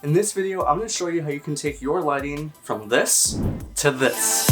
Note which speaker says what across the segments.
Speaker 1: In this video, I'm going to show you how you can take your lighting from this to this.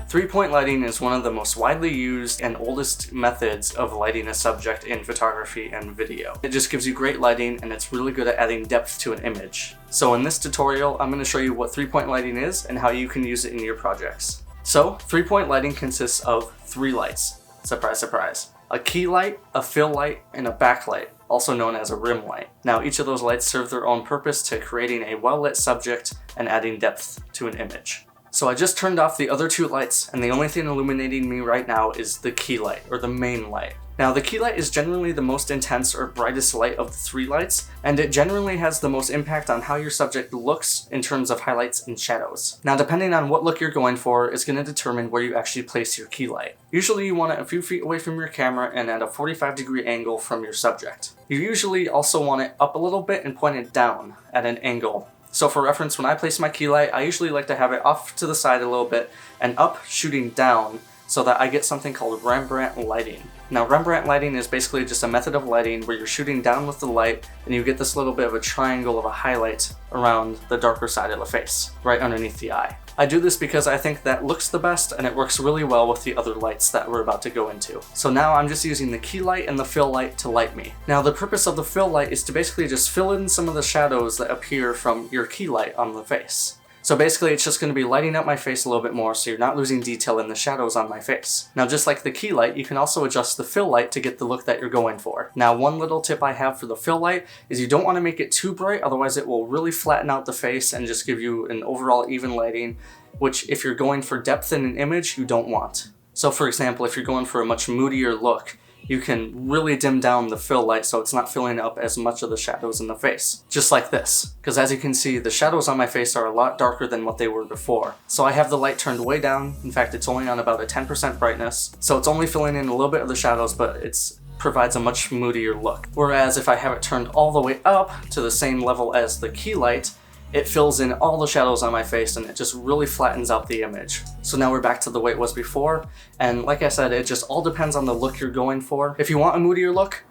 Speaker 1: Three-point lighting is one of the most widely used and oldest methods of lighting a subject in photography and video. It just gives you great lighting and it's really good at adding depth to an image. So in this tutorial, I'm going to show you what three-point lighting is and how you can use it in your projects. So, three-point lighting consists of three lights. Surprise, surprise. A key light, a fill light, and a backlight, also known as a rim light. Now, each of those lights serve their own purpose to creating a well-lit subject and adding depth to an image. So I just turned off the other two lights, and the only thing illuminating me right now is the key light, or the main light. Now, the key light is generally the most intense or brightest light of the three lights, and it generally has the most impact on how your subject looks in terms of highlights and shadows. Now, depending on what look you're going for is going to determine where you actually place your key light. Usually you want it a few feet away from your camera and at a 45-degree angle from your subject. You usually also want it up a little bit and pointed down at an angle. So for reference, when I place my key light, I usually like to have it off to the side a little bit and up shooting down so that I get something called Rembrandt lighting. Now, Rembrandt lighting is basically just a method of lighting where you're shooting down with the light and you get this little bit of a triangle of a highlight around the darker side of the face, right underneath the eye. I do this because I think that looks the best and it works really well with the other lights that we're about to go into. So now I'm just using the key light and the fill light to light me. Now, the purpose of the fill light is to basically just fill in some of the shadows that appear from your key light on the face. So basically it's just going to be lighting up my face a little bit more so you're not losing detail in the shadows on my face. Now, just like the key light, you can also adjust the fill light to get the look that you're going for. Now, one little tip I have for the fill light is you don't want to make it too bright, otherwise it will really flatten out the face and just give you an overall even lighting, which if you're going for depth in an image, you don't want. So for example, if you're going for a much moodier look, you can really dim down the fill light so it's not filling up as much of the shadows in the face. Just like this. Because as you can see, the shadows on my face are a lot darker than what they were before. So I have the light turned way down. In fact, it's only on about a 10% brightness. So it's only filling in a little bit of the shadows, but it provides a much moodier look. Whereas if I have it turned all the way up to the same level as the key light, it fills in all the shadows on my face and it just really flattens out the image. So now we're back to the way it was before, and like I said, it just all depends on the look you're going for. If you want a moodier look,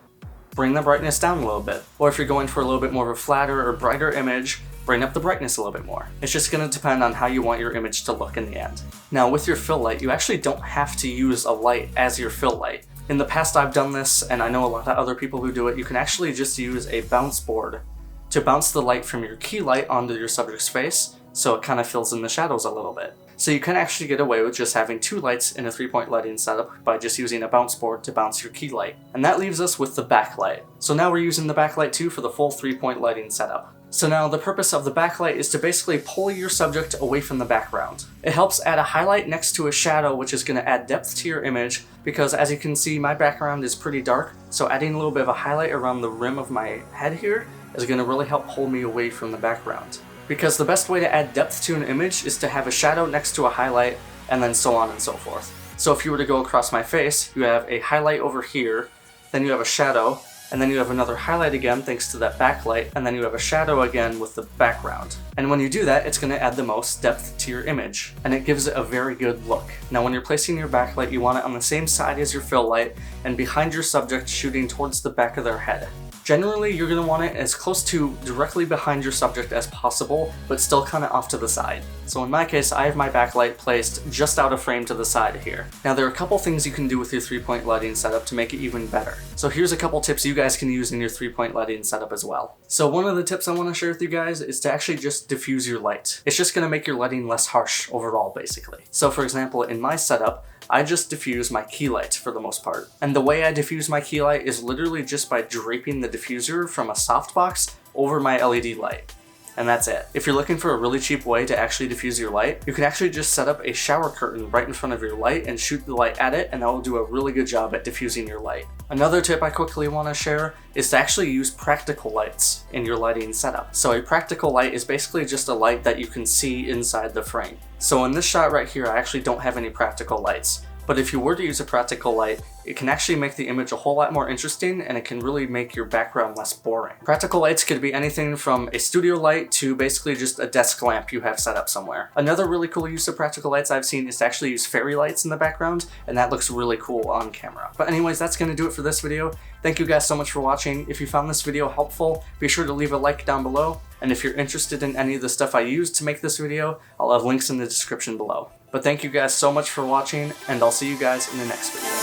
Speaker 1: bring the brightness down a little bit. Or if you're going for a little bit more of a flatter or brighter image, bring up the brightness a little bit more. It's just going to depend on how you want your image to look in the end. Now, with your fill light, you actually don't have to use a light as your fill light. In the past I've done this, and I know a lot of other people who do it. You can actually just use a bounce board to bounce the light from your key light onto your subject's face, so it kind of fills in the shadows a little bit. So you can actually get away with just having two lights in a three-point lighting setup by just using a bounce board to bounce your key light. And that leaves us with the backlight. So now we're using the backlight too for the full three-point lighting setup. So now the purpose of the backlight is to basically pull your subject away from the background. It helps add a highlight next to a shadow, which is going to add depth to your image, because as you can see, my background is pretty dark, so adding a little bit of a highlight around the rim of my head here is going to really help pull me away from the background. Because the best way to add depth to an image is to have a shadow next to a highlight, and then so on and so forth. So if you were to go across my face, you have a highlight over here, then you have a shadow, and then you have another highlight again thanks to that backlight, and then you have a shadow again with the background. And when you do that, it's going to add the most depth to your image, and it gives it a very good look. Now when you're placing your backlight, you want it on the same side as your fill light, and behind your subject shooting towards the back of their head. Generally, you're going to want it as close to directly behind your subject as possible, but still kind of off to the side. So in my case, I have my backlight placed just out of frame to the side here. Now there are a couple things you can do with your three-point lighting setup to make it even better. So here's a couple tips you guys can use in your three-point lighting setup as well. So one of the tips I want to share with you guys is to actually just diffuse your light. It's just going to make your lighting less harsh overall, basically. So for example, in my setup, I just diffuse my key light for the most part. And the way I diffuse my key light is literally just by draping the diffuser from a softbox over my LED light. And that's it. If you're looking for a really cheap way to actually diffuse your light, you can actually just set up a shower curtain right in front of your light and shoot the light at it, and that will do a really good job at diffusing your light. Another tip I quickly want to share is to actually use practical lights in your lighting setup. So a practical light is basically just a light that you can see inside the frame. So in this shot right here, I actually don't have any practical lights. But if you were to use a practical light, it can actually make the image a whole lot more interesting, and it can really make your background less boring. Practical lights could be anything from a studio light to basically just a desk lamp you have set up somewhere. Another really cool use of practical lights I've seen is to actually use fairy lights in the background, and that looks really cool on camera. But anyways, that's going to do it for this video. Thank you guys so much for watching. If you found this video helpful, be sure to leave a like down below, and if you're interested in any of the stuff I used to make this video, I'll have links in the description below. But thank you guys so much for watching, and I'll see you guys in the next video.